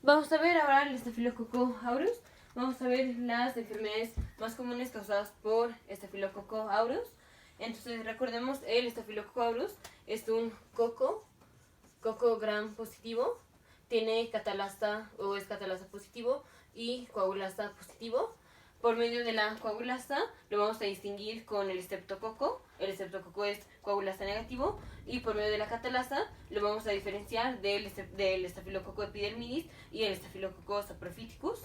Vamos a ver ahora el Staphylococcus aureus. Vamos a ver las enfermedades más comunes causadas por Staphylococcus aureus. Entonces recordemos, el Staphylococcus aureus es un coco gram positivo. Tiene catalasa o es catalasa positivo y coagulasa positivo. Por medio de la coagulasa lo vamos a distinguir con el streptococo. El streptococo es coagulasa negativo. Y por medio de la catalasa lo vamos a diferenciar del Staphylococcus epidermidis y el Staphylococcus saprophyticus.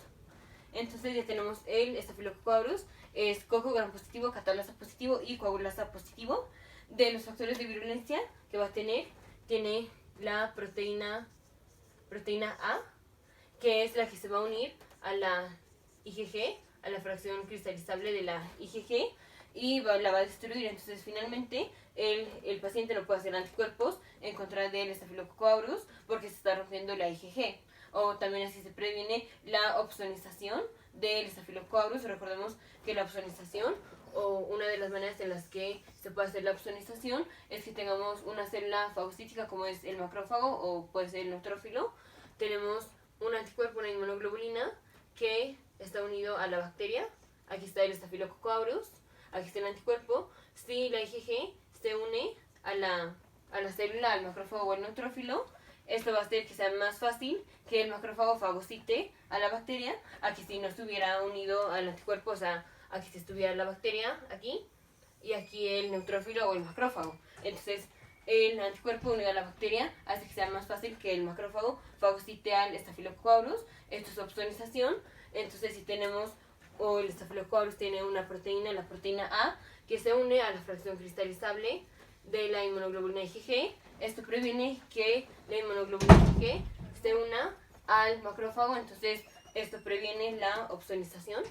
Entonces ya tenemos el Staphylococcus aureus, es coco gram positivo, catalasa positivo y coagulasa positivo. De los factores de virulencia que va a tener, tiene la proteína A, que es la que se va a unir a la IgG, a la fracción cristalizable de la IgG, y la va a destruir. Entonces finalmente el paciente no puede hacer anticuerpos en contra del Staphylococcus aureus porque se está rompiendo la IgG. O también así se previene la opsonización del Staphylococcus aureus. Recordemos que la opsonización, o una de las maneras en las que se puede hacer la opsonización, es que tengamos una célula fagocítica como es el macrófago o puede ser el neutrófilo. Tenemos un anticuerpo, una inmunoglobulina que está unido a la bacteria. Aquí está el Staphylococcus aureus, aquí está el anticuerpo. Si la IgG se une a la célula, al macrófago o al neutrófilo, esto va a hacer que sea más fácil que el macrófago fagocite a la bacteria, aquí si no estuviera unido al anticuerpo, o sea, aquí si estuviera la bacteria, aquí, y aquí el neutrófilo o el macrófago. Entonces, el anticuerpo unido a la bacteria hace que sea más fácil que el macrófago fagocite al Staphylococcus aureus. Esto es opsonización. Entonces, si tenemos, o el Staphylococcus aureus tiene una proteína, la proteína A, que se une a la fracción cristalizable de la inmunoglobulina IgG, esto previene que la inmunoglobulina IgG se una al macrófago. Entonces, esto previene la opsonización.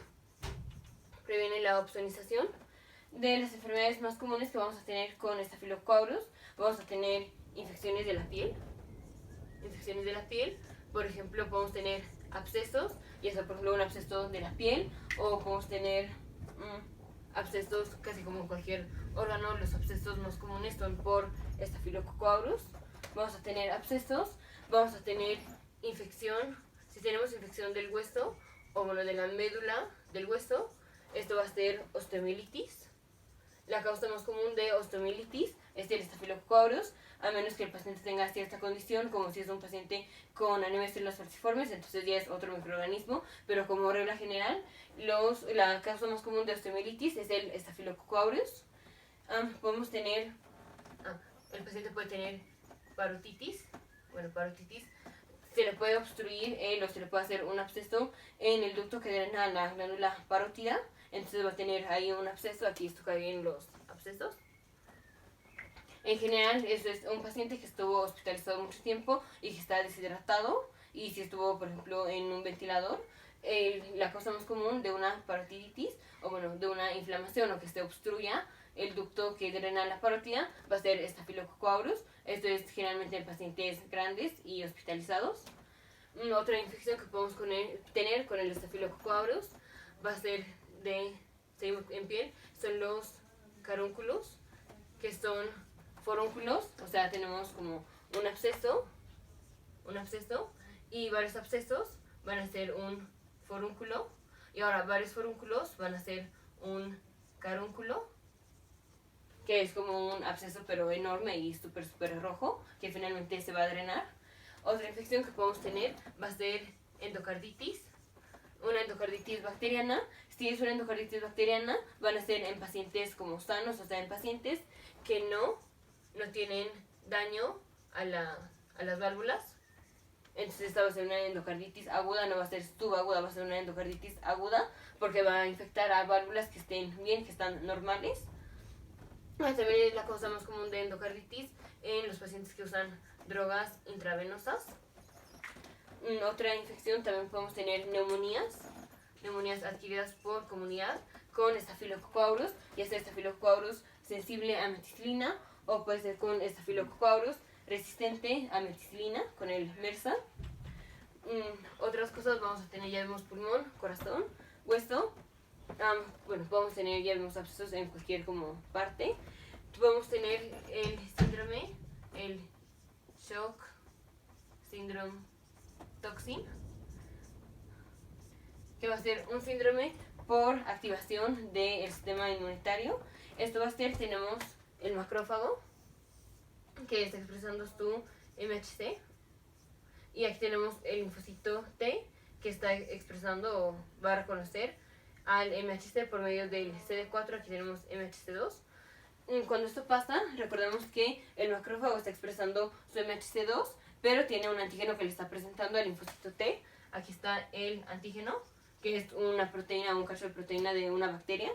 De las enfermedades más comunes que vamos a tener con Staphylococcus aureus, vamos a tener infecciones de la piel. Por ejemplo, podemos tener abscesos, ya sea por ejemplo un absceso de la piel, o podemos tener abscesos casi como cualquier órgano. Los abscesos más comunes son por Staphylococcus aureus. Vamos a tener abscesos, vamos a tener infección. Si tenemos infección del hueso o bueno, de la médula del hueso, esto va a ser osteomielitis. La causa más común de osteomielitis es el Staphylococcus aureus, a menos que el paciente tenga cierta condición, como si es un paciente con anemia de células falciformes, entonces ya es otro microorganismo, pero como regla general, la causa más común de osteomielitis es el Staphylococcus aureus. Podemos tener, el paciente puede tener parotitis. Parotitis se le puede obstruir o se le puede hacer un absceso en el ducto que drena la glándula parótida. Entonces va a tener ahí un absceso. Aquí esto bien los abscesos. En general, es un paciente que estuvo hospitalizado mucho tiempo y que está deshidratado. Y si estuvo, por ejemplo, en un ventilador, la causa más común de una parotiditis, o bueno, de una inflamación o que se obstruya el ducto que drena la parótida, va a ser Staphylococcus aureus. Esto es generalmente en pacientes grandes y hospitalizados. Otra infección que podemos tener con el Staphylococcus aureus va a ser en piel, son los carúnculos, que son forúnculos, o sea, tenemos como un absceso, y varios abscesos van a ser un forúnculo, y ahora varios forúnculos van a ser un carúnculo, que es como un absceso pero enorme y súper rojo, que finalmente se va a drenar. Otra infección que podemos tener va a ser endocarditis, una endocarditis bacteriana. Si es una endocarditis bacteriana, van a ser en pacientes como sanos, o sea, en pacientes que no tienen daño a las válvulas. Entonces esta va a ser una endocarditis aguda, no va a ser subaguda, va a ser una endocarditis aguda, porque va a infectar a válvulas que estén bien, que están normales. También es la causa más común de endocarditis en los pacientes que usan drogas intravenosas. Otra infección, también podemos tener neumonías adquiridas por comunidad con Staphylococcus aureus, ya sea Staphylococcus aureus sensible a meticilina, o puede ser con Staphylococcus aureus resistente a meticilina, con el MRSA. Otras cosas vamos a tener, ya vemos pulmón, corazón, hueso. Podemos tener, ya vemos abscesos en cualquier como parte. Podemos tener el shock syndrome toxin, que va a ser un síndrome por activación del sistema inmunitario. Esto va a ser, tenemos el macrófago, que está expresando su MHC, y aquí tenemos el linfocito T, que está expresando o va a reconocer al MHC por medio del CD4. Aquí tenemos MHC2. Cuando esto pasa, recordemos que el macrófago está expresando su MHC2, pero tiene un antígeno que le está presentando al linfocito T. Aquí está el antígeno, que es una proteína, un cacho de proteína de una bacteria.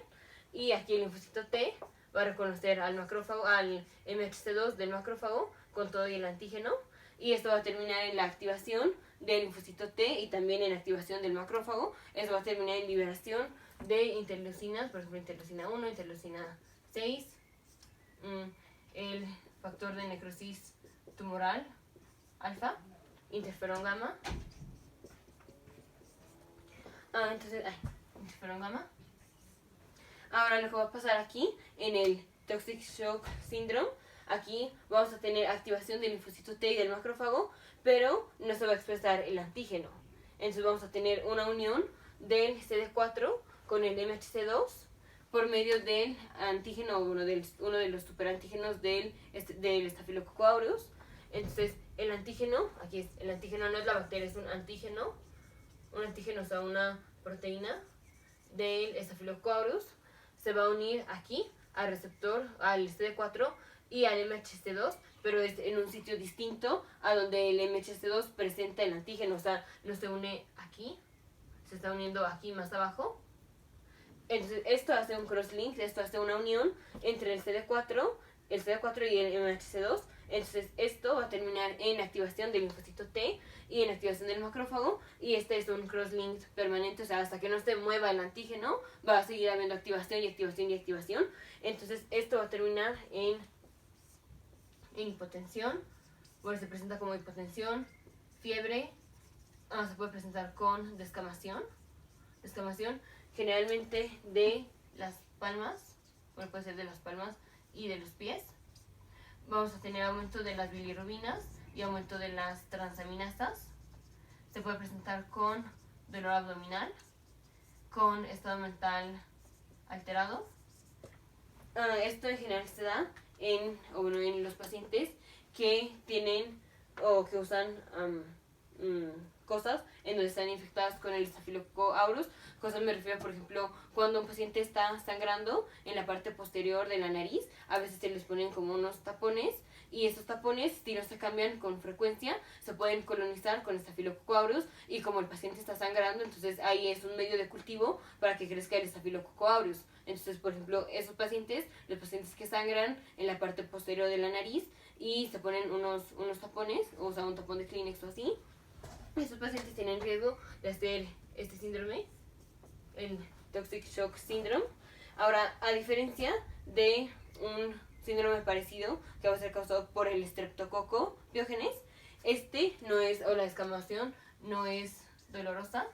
Y aquí el linfocito T va a reconocer al macrófago, al MHC2 del macrófago con todo y el antígeno. Y esto va a terminar en la activación del linfocito T y también en activación del macrófago. Esto va a terminar en liberación de interleucinas, por ejemplo, interleucina 1, interleucina 6, el factor de necrosis tumoral alfa, interferón gamma. Interferón gamma. Ahora lo que va a pasar aquí en el Toxic Shock Syndrome, aquí vamos a tener activación del linfocito T y del macrófago, pero no se va a expresar el antígeno. Entonces vamos a tener una unión del CD4 con el MHC2 por medio del antígeno, uno de los superantígenos del Staphylococcus aureus. Entonces el antígeno, aquí es, el antígeno no es la bacteria, es un antígeno, o sea, una proteína del Staphylococcus aureus, se va a unir aquí al receptor, al CD4 y al MHC2, pero es en un sitio distinto a donde el MHC2 presenta el antígeno, o sea, no se une aquí, se está uniendo aquí más abajo. Entonces esto hace un crosslink, esto hace una unión entre el CD4 y el MHC2. Entonces esto va a terminar en activación del linfocito T y en activación del macrófago, y este es un crosslink permanente, o sea, hasta que no se mueva el antígeno va a seguir habiendo activación y activación y activación. Entonces esto va a terminar en hipotensión, bueno, se presenta como hipotensión, fiebre, se puede presentar con descamación generalmente de las palmas, bueno, puede ser de las palmas y de los pies. Vamos a tener aumento de las bilirrubinas y aumento de las transaminasas. Se puede presentar con dolor abdominal, con estado mental alterado. Esto en general se da en los pacientes que tienen o que usan cosas en donde están infectadas con el Staphylococcus aureus. Cosas me refiero, por ejemplo, cuando un paciente está sangrando en la parte posterior de la nariz, a veces se les ponen como unos tapones, y estos tapones, si no se cambian con frecuencia, se pueden colonizar con Staphylococcus aureus, y como el paciente está sangrando, entonces ahí es un medio de cultivo para que crezca el Staphylococcus aureus. Entonces, por ejemplo, esos pacientes, los pacientes que sangran en la parte posterior de la nariz y se ponen unos tapones, o sea, un tapón de Kleenex o así, esos pacientes tienen riesgo de hacer este síndrome, el Toxic Shock Syndrome. Ahora, a diferencia de un síndrome parecido que va a ser causado por el Streptococcus pyogenes, no es, o la descamación no es dolorosa,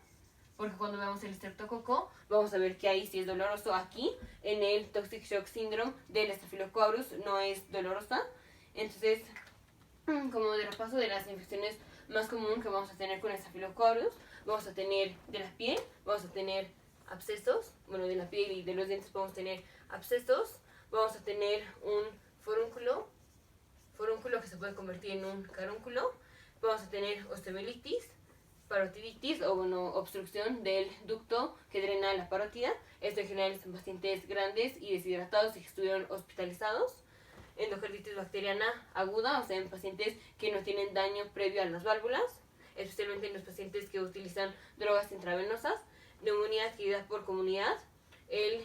porque cuando veamos el Streptococcus vamos a ver que ahí sí es doloroso. Aquí, en el Toxic Shock Syndrome del Staphylococcus aureus, no es dolorosa. Entonces, como de repaso de las infecciones más común que vamos a tener con el Staphylococcus aureus, vamos a tener de la piel, vamos a tener abscesos, bueno, de la piel y de los dientes podemos tener abscesos, vamos a tener un forúnculo que se puede convertir en un carúnculo, vamos a tener osteomielitis, parotiditis o obstrucción del ducto que drena la parótida. Esto en general es en pacientes grandes y deshidratados y que estuvieron hospitalizados. Endocarditis bacteriana aguda, o sea, en pacientes que no tienen daño previo a las válvulas, especialmente en los pacientes que utilizan drogas intravenosas. Neumonía adquirida por comunidad, el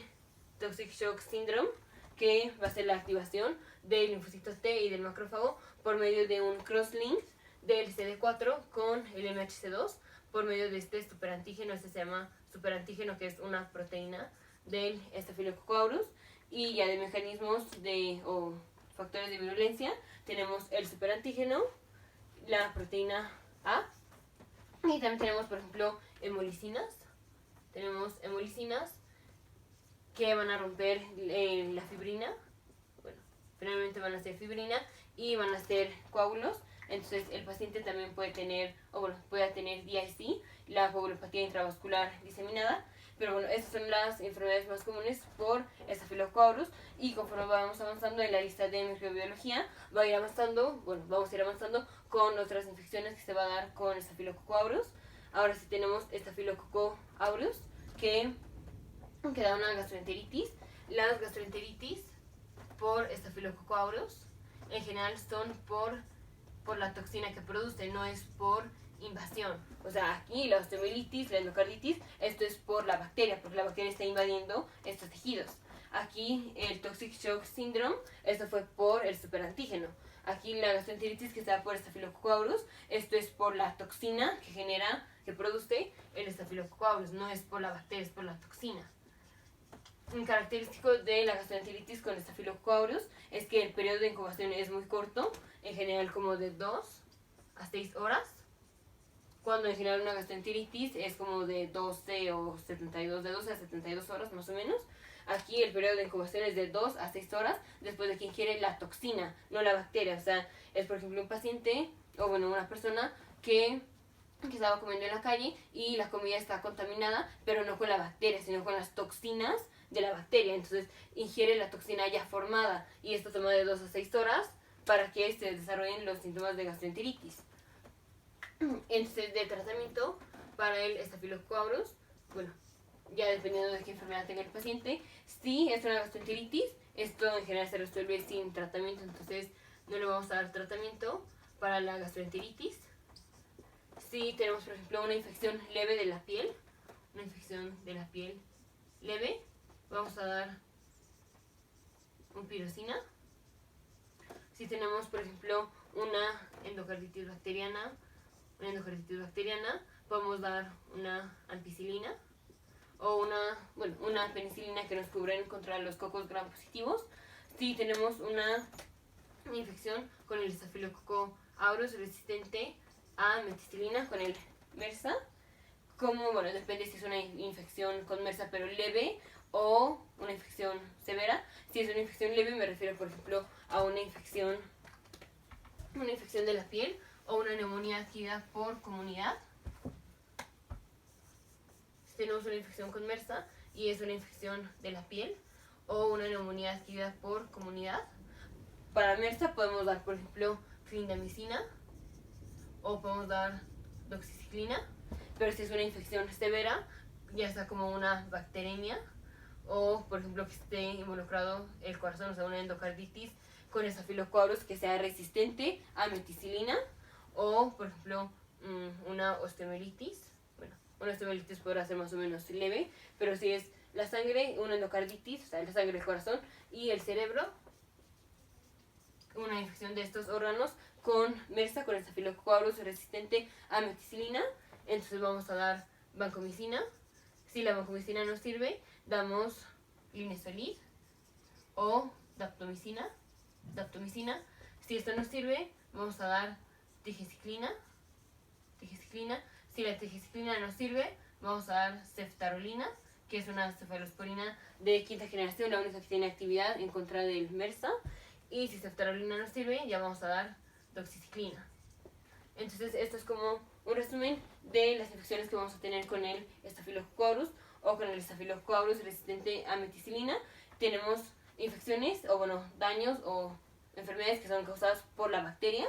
Toxic Shock Syndrome, que va a ser la activación del linfocito T y del macrófago por medio de un crosslink del CD4 con el MHC2 por medio de este superantígeno. Se llama superantígeno, que es una proteína del Staphylococcus aureus. Y ya de mecanismos o factores de virulencia tenemos el superantígeno, la proteína A, y también tenemos, por ejemplo, hemolicinas. Tenemos hemolicinas que van a romper la fibrina. Bueno, finalmente van a ser fibrina y van a ser coágulos Entonces el paciente también puede tener, puede tener DIC, la coagulopatía intravascular diseminada. Pero bueno, estas son las enfermedades más comunes por Staphylococcus aureus, y conforme vamos avanzando en la lista de microbiología, vamos a ir avanzando con otras infecciones que se va a dar con Staphylococcus aureus. Ahora sí tenemos Staphylococcus aureus que da una gastroenteritis. Las gastroenteritis por Staphylococcus aureus en general son por la toxina que produce, no es por invasión. O sea, aquí la osteomielitis, la endocarditis, esto es por la bacteria, porque la bacteria está invadiendo estos tejidos. Aquí el Toxic Shock Syndrome, esto fue por el superantígeno. Aquí la gastroenteritis que está por Staphylococcus aureus, esto es por la toxina que produce el Staphylococcus aureus, no es por la bacteria, es por la toxina. Un característico de la gastroenteritis con Staphylococcus aureus es que el periodo de incubación es muy corto, en general como de 2 a 6 horas, cuando en general una gastroenteritis es como de 12 o 72, de 12 a 72 horas más o menos. Aquí el periodo de incubación es de 2 a 6 horas después de que ingiere la toxina, no la bacteria. O sea, es por ejemplo un paciente, una persona que estaba comiendo en la calle y la comida está contaminada, pero no con la bacteria, sino con las toxinas de la bacteria. Entonces ingiere la toxina ya formada, y esto toma de 2 a 6 horas para que se desarrollen los síntomas de gastroenteritis. Entonces, de tratamiento para el Staphylococcus aureus, ya dependiendo de qué enfermedad tenga el paciente, si es una gastroenteritis, esto en general se resuelve sin tratamiento, entonces no le vamos a dar tratamiento para la gastroenteritis. Si tenemos, por ejemplo, una infección leve de la piel, leve, vamos a dar un pirocina. Si tenemos, por ejemplo, una endocarditis bacteriana, podemos dar una ampicilina o una penicilina que nos cubren contra los cocos gram positivos. Si tenemos una infección con el Staphylococcus aureus resistente a meticilina con el MRSA, depende si es una infección con MRSA pero leve o una infección severa. Si es una infección leve me refiero, por ejemplo, a una infección de la piel o una neumonía adquirida por comunidad. Si tenemos una infección con MRSA y es una infección de la piel o una neumonía adquirida por comunidad, para MRSA podemos dar, por ejemplo, clindamicina o podemos dar doxiciclina. Pero si es una infección severa, ya sea como una bacteremia o, por ejemplo, que esté involucrado el corazón, o sea, una endocarditis con Staphylococcus aureus que sea resistente a meticilina, o, por ejemplo, una osteomielitis. Una osteomielitis podrá ser más o menos leve, pero si es la sangre, una endocarditis, o sea, la sangre, el corazón y el cerebro, una infección de estos órganos con MRSA, con Staphylococcus aureus resistente a meticilina, entonces vamos a dar vancomicina. Si la vancomicina no sirve, damos linezolid o daptomicina. Si esto no sirve, vamos a dar tigeciclina. Si la tigeciclina no sirve, vamos a dar ceftarolina, que es una cefalosporina de quinta generación, la única que tiene actividad en contra del MRSA. Y si ceftarolina no sirve, ya vamos a dar doxiciclina. Entonces esto es como un resumen de las infecciones que vamos a tener con el Staphylococcus aureus o con el Staphylococcus aureus resistente a meticilina. Tenemos infecciones daños o enfermedades que son causadas por la bacteria,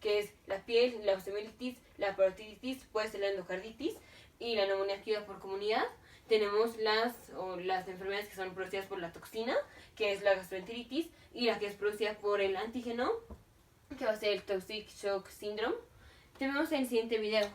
que es la piel, la osteomielitis, la parotiditis, puede ser la endocarditis y la neumonía adquirida por comunidad. Tenemos las enfermedades que son producidas por la toxina, que es la gastroenteritis, y la que es producida por el antígeno, que va a ser el Toxic Shock Syndrome. Te vemos en el siguiente video.